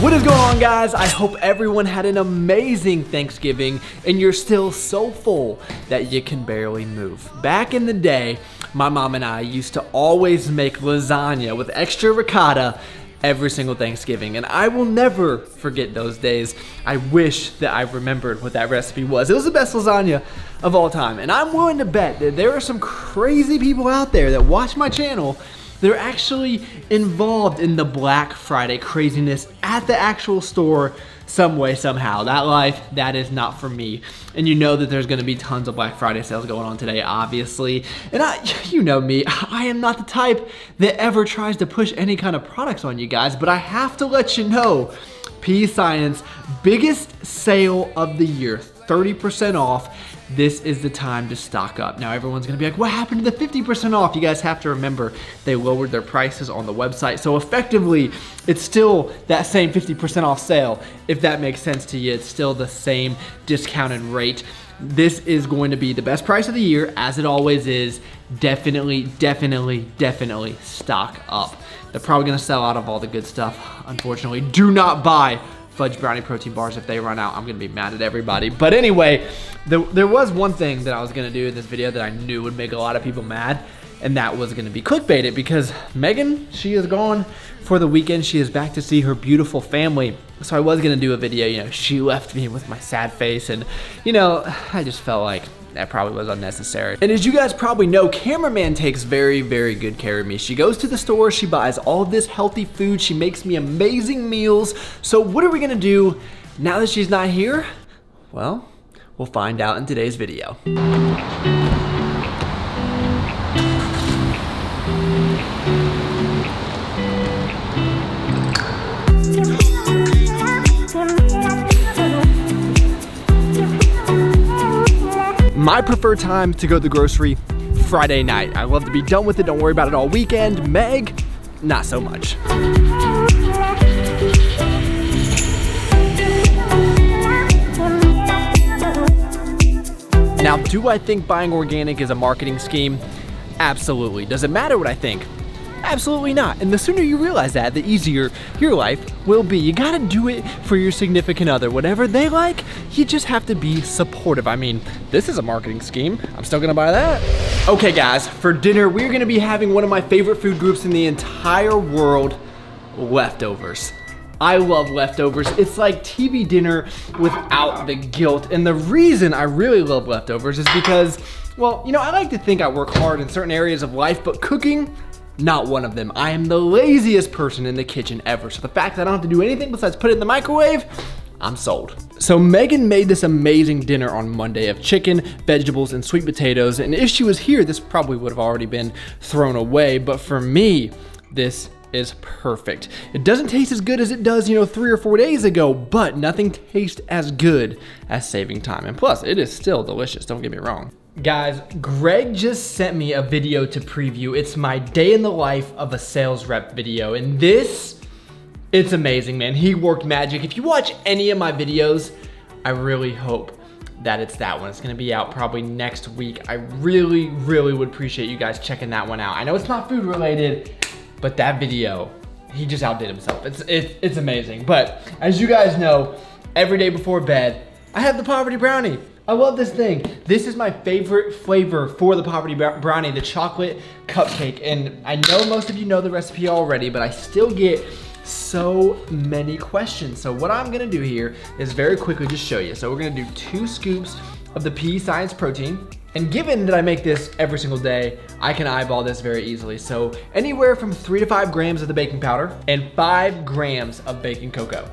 What is going on, guys? I hope everyone had an amazing Thanksgiving and you're still so full that you can barely move. Back in the day, my mom and I used to always make lasagna with extra ricotta every single Thanksgiving, and I will never forget those days. I wish that I remembered what that recipe was. It was the best lasagna of all time, and I'm willing to bet that there are some crazy people out there that watch my channel. They're actually involved in the Black Friday craziness at the actual store some way, somehow. That life, that is not for me. And you know that there's gonna be tons of Black Friday sales going on today, obviously. And you know me, I am not the type that ever tries to push any kind of products on you guys, but I have to let you know, PE Science, biggest sale of the year, 30% off. This is the time to stock up. Now everyone's gonna be like, what happened to the 50% off? You guys have to remember they lowered their prices on the website. So effectively, it's still that same 50% off sale. If that makes sense to you, it's still the same discounted rate. This is going to be the best price of the year, as it always is. Definitely stock up. They're probably gonna sell out of all the good stuff. Unfortunately, do not buy fudge brownie protein bars. If they run out, I'm gonna be mad at everybody. But anyway, there was one thing that I was gonna do in this video that I knew would make a lot of people mad, and that was gonna be clickbaited, because Megan, she is gone for the weekend. She is back to see her beautiful family. So I was gonna do a video, you know, she left me with my sad face, and you know, I just felt like that probably was unnecessary. And as you guys probably know, cameraman takes very good care of me. She goes to the store, she buys all of this healthy food, she makes me amazing meals. So what are we gonna do now that she's not here? Well, we'll find out in today's video. My preferred time to go to the grocery, Friday night. I love to be done with it, don't worry about it all weekend. Meg, not so much. Now, do I think buying organic is a marketing scheme? Absolutely. Does it matter what I think? Absolutely not. And the sooner you realize that, the easier your life will be. You gotta do it for your significant other. Whatever they like, you just have to be supportive. I mean, this is a marketing scheme. I'm still gonna buy that. Okay guys, for dinner, we're gonna be having one of my favorite food groups in the entire world, leftovers. I love leftovers. It's like TV dinner without the guilt. And the reason I really love leftovers is because, well, you know, I like to think I work hard in certain areas of life, but cooking, not one of them. I am the laziest person in the kitchen ever. So the fact that I don't have to do anything besides put it in the microwave, I'm sold. So Megan made this amazing dinner on Monday of chicken, vegetables, and sweet potatoes. And if she was here, this probably would have already been thrown away. But for me, this is perfect. It doesn't taste as good as it does, you know, 3 or 4 days ago, but nothing tastes as good as saving time. And plus, it is still delicious, don't get me wrong. Guys, Greg just sent me a video to preview. It's my day in the life of a sales rep video, and this, it's amazing, man. He worked magic. If you watch any of my videos, I really hope that it's that one. It's gonna be out probably next week. I really would appreciate you guys checking that one out. I know it's not food related, but that video, he just outdid himself. It's amazing. But as you guys know, every day before bed, I have the poverty brownie. I love this thing. This is my favorite flavor for the poverty brownie, the chocolate cupcake. And I know most of you know the recipe already, but I still get so many questions. So what I'm gonna do here is very quickly just show you. So we're gonna do 2 scoops of the PE Science protein. And given that I make this every single day, I can eyeball this very easily. So anywhere from 3 to 5 grams of the baking powder and 5 grams of baking cocoa.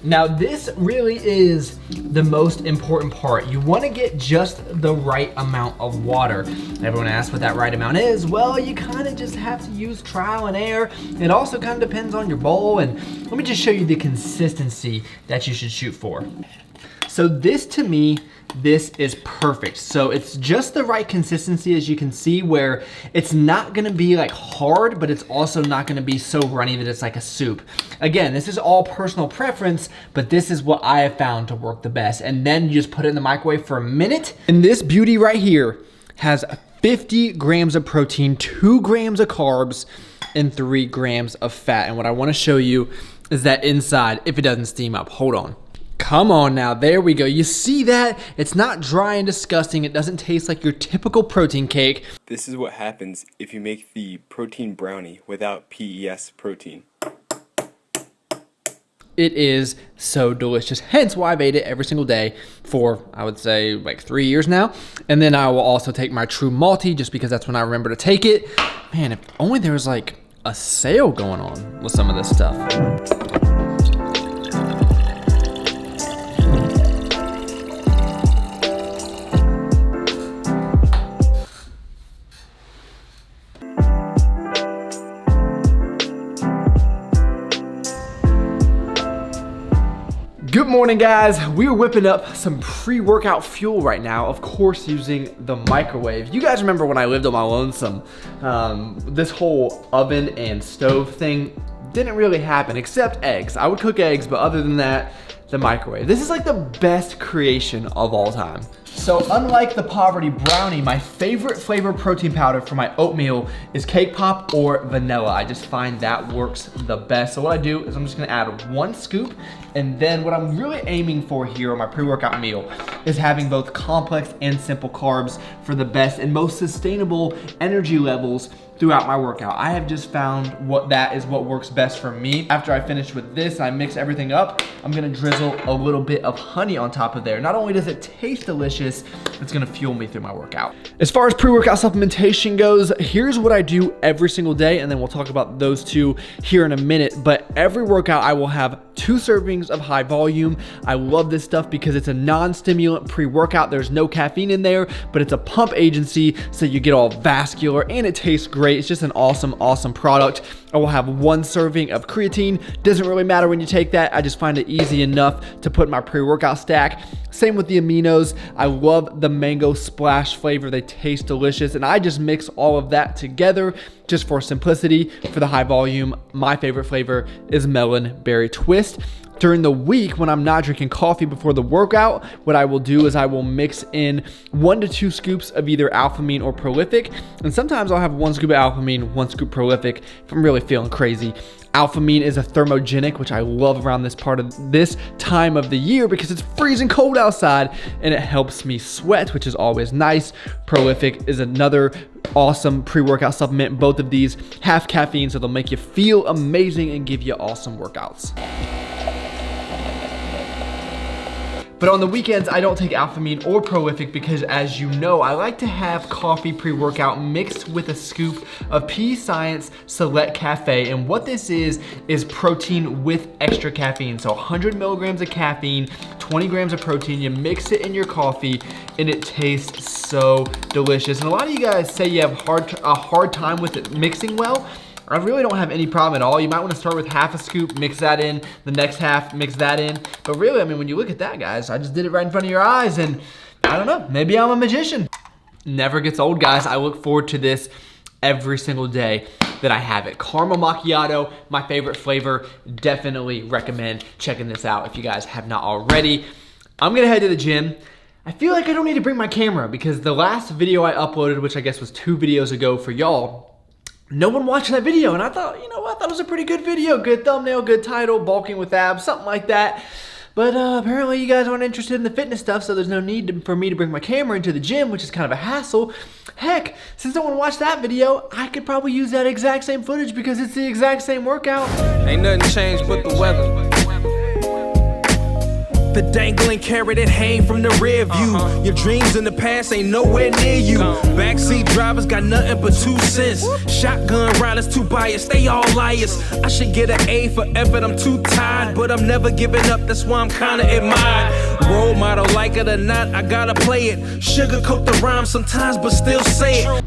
Now this really is the most important part. You wanna get just the right amount of water. Everyone asks what that right amount is. Well, you kinda just have to use trial and error. It also kinda depends on your bowl, and let me just show you the consistency that you should shoot for. So this, to me, this is perfect. So it's just the right consistency, as you can see, where it's not gonna be like hard, but it's also not gonna be so runny that it's like a soup. Again, this is all personal preference, but this is what I have found to work the best. And then you just put it in the microwave for a minute. And this beauty right here has 50 grams of protein, 2 grams of carbs, and 3 grams of fat. And what I wanna show you is that inside if it doesn't steam up. Hold on. Come on now, there we go. You see that? It's not dry and disgusting. It doesn't taste like your typical protein cake. This is what happens if you make the protein brownie without PES protein. It is so delicious, hence why I've ate it every single day for, I would say, like 3 years now. And then I will also take my True Malty just because that's when I remember to take it. Man, if only there was like a sale going on with some of this stuff. Good morning, guys. We're whipping up some pre-workout fuel right now, of course using the microwave. You guys remember when I lived on my lonesome, this whole oven and stove thing didn't really happen except eggs. I would cook eggs, but other than that, the microwave. This is like the best creation of all time. So unlike the poverty brownie, my favorite flavor protein powder for my oatmeal is cake pop or vanilla. I just find that works the best. So what I do is I'm just gonna add 1 scoop, and then what I'm really aiming for here on my pre-workout meal is having both complex and simple carbs for the best and most sustainable energy levels throughout my workout. I have just found what works best for me. After I finish with this, I mix everything up, I'm gonna drizzle a little bit of honey on top of there. Not only does it taste delicious, it's gonna fuel me through my workout. As far as pre-workout supplementation goes, here's what I do every single day, and then we'll talk about those two here in a minute. But every workout I will have 2 servings of high volume. I love this stuff because it's a non-stimulant pre-workout. There's no caffeine in there, but it's a pump agency, so you get all vascular and it tastes great. It's just an awesome, awesome product. I will have 1 serving of creatine. Doesn't really matter when you take that. I just find it easy enough to put in my pre-workout stack. Same with the aminos. I love the mango splash flavor. They taste delicious, and I just mix all of that together just for simplicity. For the high volume, my favorite flavor is melon berry twist. During the week, when I'm not drinking coffee before the workout, what I will do is I will mix in 1 to 2 scoops of either Alphamine or Prolific. And sometimes I'll have 1 scoop of Alphamine, 1 scoop Prolific if I'm really feeling crazy. Alphamine is a thermogenic, which I love around this time of the year because it's freezing cold outside and it helps me sweat, which is always nice. Prolific is another awesome pre-workout supplement. Both of these have caffeine, so they'll make you feel amazing and give you awesome workouts. But on the weekends, I don't take Alphamine or Prolific because, as you know, I like to have coffee pre-workout mixed with a scoop of P-Science Select Cafe. And what this is protein with extra caffeine. So 100 milligrams of caffeine, 20 grams of protein. You mix it in your coffee and it tastes so delicious. And a lot of you guys say you have a hard time with it mixing well. I really don't have any problem at all. You might want to start with half a scoop, mix that in, the next half, mix that in. But really, I mean, when you look at that, guys, I just did it right in front of your eyes, and I don't know, maybe I'm a magician. Never gets old, guys. I look forward to this every single day that I have it. Caramel macchiato, my favorite flavor. Definitely recommend checking this out if you guys have not already. I'm gonna head to the gym. I feel like I don't need to bring my camera because the last video I uploaded, which I guess was 2 videos ago for y'all, no one watched that video, and I thought, you know what, that was a pretty good video. Good thumbnail, good title, bulking with abs, something like that. But apparently you guys aren't interested in the fitness stuff, so there's no need for me to bring my camera into the gym, which is kind of a hassle. Heck, since no one watched that video, I could probably use that exact same footage because it's the exact same workout. Ain't nothing changed but the weather. The dangling carrot that hang from the rear view. Your dreams in the past ain't nowhere near you. Backseat drivers got nothing but 2 cents. Shotgun riders too biased, they all liars. I should get an A for effort, I'm too tired, but I'm never giving up, that's why I'm kinda admired. Role model, like it or not, I gotta play it. Sugarcoat the rhyme sometimes, but still say it.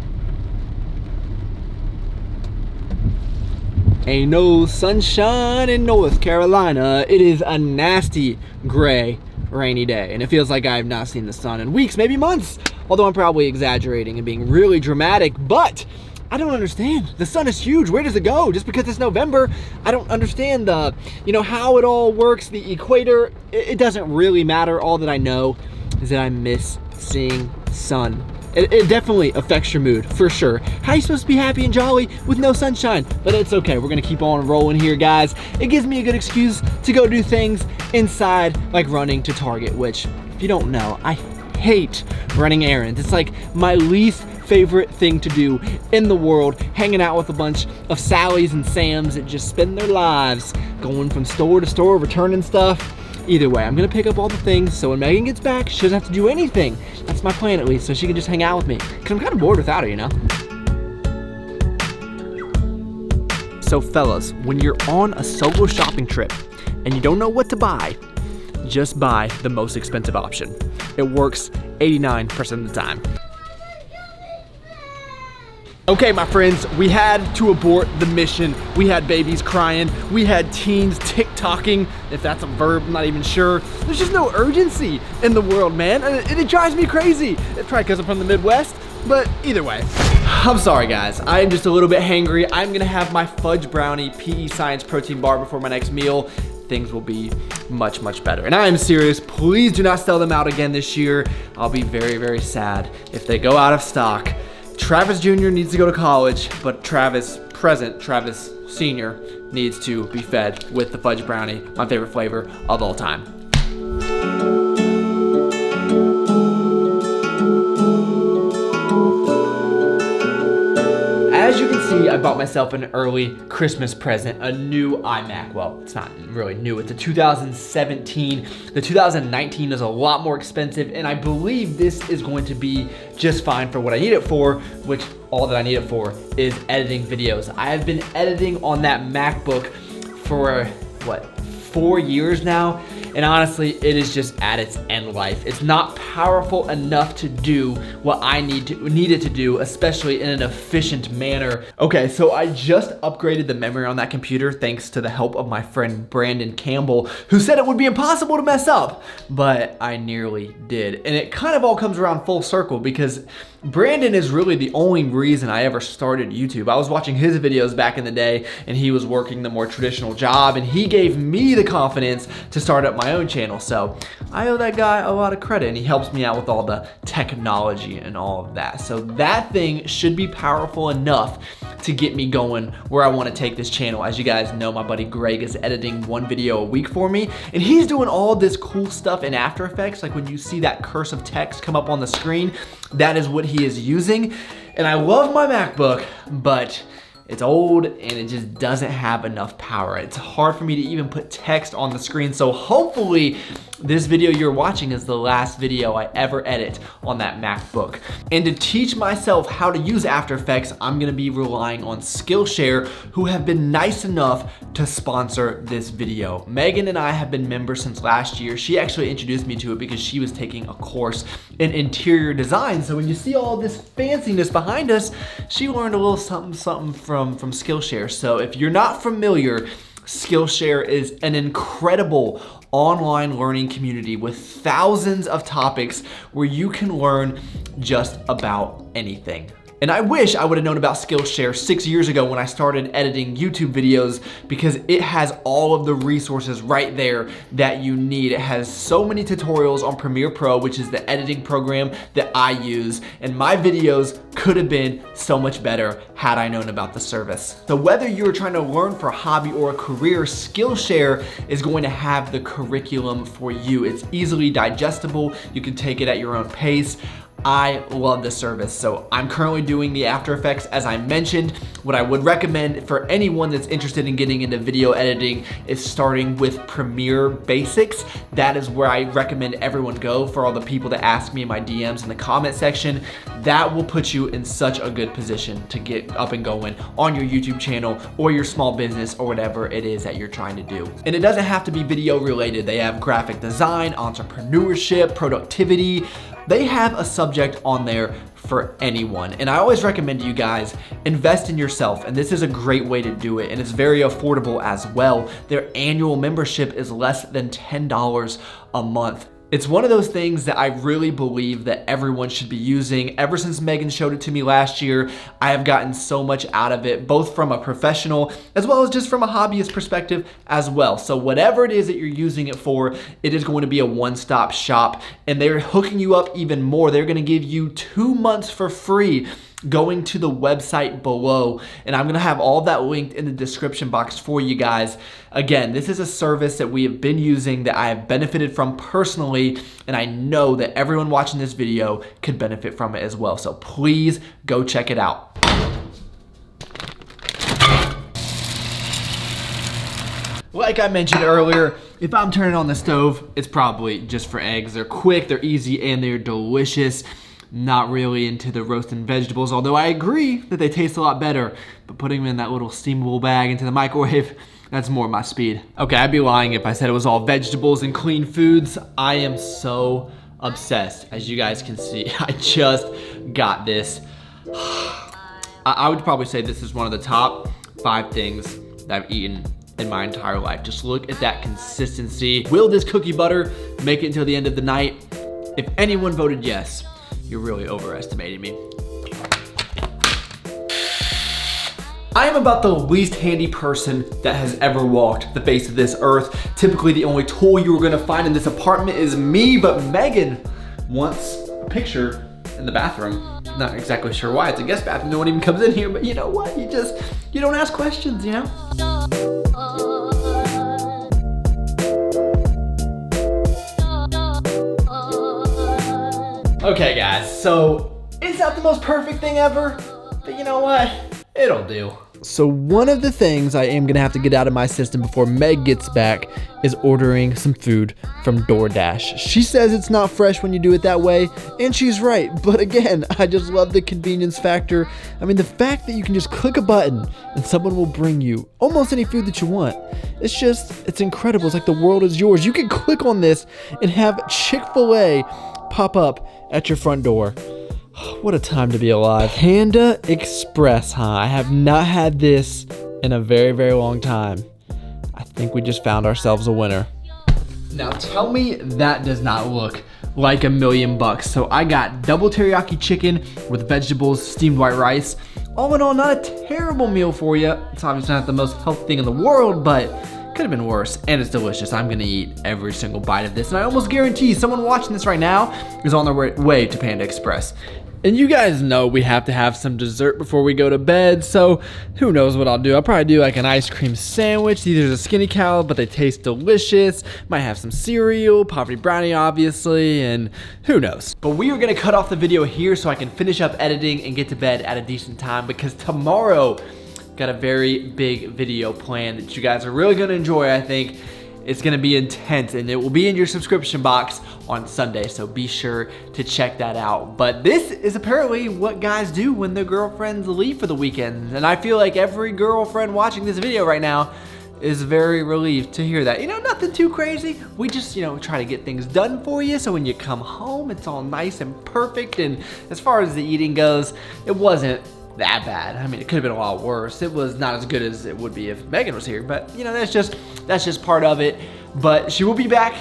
Ain't no sunshine in North Carolina. It is a nasty, gray, rainy day, and it feels like I have not seen the sun in weeks, maybe months. Although I'm probably exaggerating and being really dramatic, but I don't understand. The sun is huge. Where does it go? Just because it's November, I don't understand how it all works. The equator, it doesn't really matter. All that I know is that I miss seeing sun It definitely affects your mood, for sure. How are you supposed to be happy and jolly with no sunshine? But it's okay, we're gonna keep on rolling here, guys. It gives me a good excuse to go do things inside, like running to Target, which, if you don't know, I hate running errands. It's like my least favorite thing to do in the world, hanging out with a bunch of Sallys and Sams that just spend their lives going from store to store, returning stuff. Either way, I'm gonna pick up all the things, so when Megan gets back, she doesn't have to do anything. That's my plan, at least, so she can just hang out with me. Cause I'm kind of bored without her, you know? So fellas, when you're on a solo shopping trip and you don't know what to buy, just buy the most expensive option. It works 89% of the time. Okay, my friends, we had to abort the mission. We had babies crying. We had teens TikToking, if that's a verb, I'm not even sure. There's just no urgency in the world, man, and it drives me crazy. It's probably because I'm from the Midwest, but either way. I'm sorry, guys. I am just a little bit hangry. I'm gonna have my fudge brownie PE Science protein bar before my next meal. Things will be much, much better. And I am serious, please do not sell them out again this year. I'll be very, very sad if they go out of stock. Travis Jr. needs to go to college, but Travis Sr. needs to be fed with the fudge brownie, my favorite flavor of all time. As you can see, I bought myself an early Christmas present, a new iMac. Well, it's not really new, it's a 2017. The 2019 is a lot more expensive, and I believe this is going to be just fine for what I need it for, which all that I need it for is editing videos. I have been editing on that MacBook for, what, 4 years now? And honestly, it is just at its end life. It's not powerful enough to do what I need it to do, especially in an efficient manner. Okay, so I just upgraded the memory on that computer thanks to the help of my friend Brandon Campbell, who said it would be impossible to mess up, but I nearly did. And it kind of all comes around full circle because Brandon is really the only reason I ever started YouTube. I was watching his videos back in the day, and he was working the more traditional job, and he gave me the confidence to start up my own channel. So I owe that guy a lot of credit, and he helps me out with all the technology and all of that. So that thing should be powerful enough to get me going where I want to take this channel. As you guys know, my buddy Greg is editing 1 video a week for me, and he's doing all this cool stuff in After Effects. Like when you see that cursive text come up on the screen, that is what he is using. And I love my MacBook, but it's old and it just doesn't have enough power. It's hard for me to even put text on the screen. So hopefully this video you're watching is the last video I ever edit on that MacBook. And to teach myself how to use After Effects, I'm gonna be relying on Skillshare, who have been nice enough to sponsor this video. Megan and I have been members since last year. She actually introduced me to it because she was taking a course in interior design. So when you see all this fanciness behind us, she learned a little something from Skillshare. So if you're not familiar, Skillshare is an incredible online learning community with thousands of topics where you can learn just about anything. And I wish I would have known about Skillshare 6 years ago when I started editing YouTube videos, because it has all of the resources right there that you need. It has so many tutorials on Premiere Pro, which is the editing program that I use, and my videos could have been so much better had I known about the service. So whether you're trying to learn for a hobby or a career, Skillshare is going to have the curriculum for you. It's easily digestible. You can take it at your own pace. I love this service. So I'm currently doing the After Effects, as I mentioned. What I would recommend for anyone that's interested in getting into video editing is starting with Premiere Basics. That is where I recommend everyone go. For all the people that ask me in my DMs in the comment section, that will put you in such a good position to get up and going on your YouTube channel or your small business or whatever it is that you're trying to do. And it doesn't have to be video related. They have graphic design, entrepreneurship, productivity. They have a subject on there for anyone. And I always recommend to you guys, invest in yourself. And this is a great way to do it. And it's very affordable as well. Their annual membership is less than $10 a month. It's one of those things that I really believe that everyone should be using. Ever since Megan showed it to me last year, I have gotten so much out of it, both from a professional as well as just from a hobbyist perspective as well. So whatever it is that you're using it for, it is going to be a one-stop shop, and they're hooking you up even more. They're going to give you 2 months for free going to the website below, and I'm gonna have all that linked in the description box for you guys. Again, this is a service that we have been using, that I have benefited from personally, and I know that everyone watching this video could benefit from it as well. So please go check it out. Like I mentioned earlier, if I'm turning on the stove, it's probably just for eggs. They're quick, they're easy, and they're delicious. Not really into the roasting vegetables, although I agree that they taste a lot better, but putting them in that little steamable bag into the microwave, that's more my speed. Okay, I'd be lying if I said it was all vegetables and clean foods. I am so obsessed, as you guys can see. I just got this. I would probably say this is one of the top 5 things that I've eaten in my entire life. Just look at that consistency. Will this cookie butter make it until the end of the night? If anyone voted yes, you're really overestimating me. I am about the least handy person that has ever walked the face of this earth. Typically, the only tool you are gonna find in this apartment is me, but Megan wants a picture in the bathroom. Not exactly sure why. It's a guest bathroom. No one even comes in here, but you know what? You don't ask questions, you know? Okay guys, so it's not the most perfect thing ever, but you know what? It'll do. So one of the things I am gonna have to get out of my system before Meg gets back is ordering some food from DoorDash. She says it's not fresh when you do it that way, and she's right. But again, I just love the convenience factor. I mean, the fact that you can just click a button and someone will bring you almost any food that you want. It's incredible. It's like the world is yours. You can click on this and have Chick-fil-A pop up at your front door. What a time to be alive. Panda Express, huh? I have not had this in a very, very long time. I think we just found ourselves a winner. Now tell me that does not look like $1 million. So I got double teriyaki chicken with vegetables, steamed white rice. All in all, not a terrible meal for you. It's obviously not the most healthy thing in the world, but could have been worse, and it's delicious. I'm gonna eat every single bite of this, and I almost guarantee someone watching this right now is on their way to Panda Express. And you guys know we have to have some dessert before we go to bed, so who knows what I'll do. I'll probably do like an ice cream sandwich. These are the skinny cow, but they taste delicious. Might have some cereal, poverty brownie obviously, and who knows. But we are gonna cut off the video here so I can finish up editing and get to bed at a decent time, because tomorrow, got a very big video planned that you guys are really gonna enjoy, I think. It's gonna be intense, and it will be in your subscription box on Sunday, so be sure to check that out. But this is apparently what guys do when their girlfriends leave for the weekend, and I feel like every girlfriend watching this video right now is very relieved to hear that. You know, nothing too crazy. We just, try to get things done for you, so when you come home, it's all nice and perfect. And as far as the eating goes, it wasn't that bad. I mean, it could have been a lot worse. It was not as good as it would be if Megan was here, but that's just part of it. But she will be back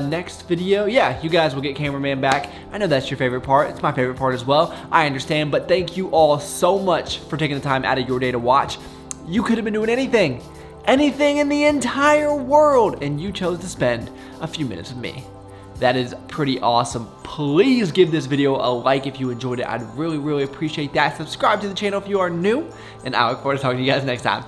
next video. Yeah, you guys will get cameraman back. I know that's your favorite part. It's my favorite part as well. I understand, but thank you all so much for taking the time out of your day to watch. You could have been doing anything in the entire world, and you chose to spend a few minutes with me. That is pretty awesome. Please give this video a like if you enjoyed it. I'd really, really appreciate that. Subscribe to the channel if you are new, and I look forward to talking to you guys next time.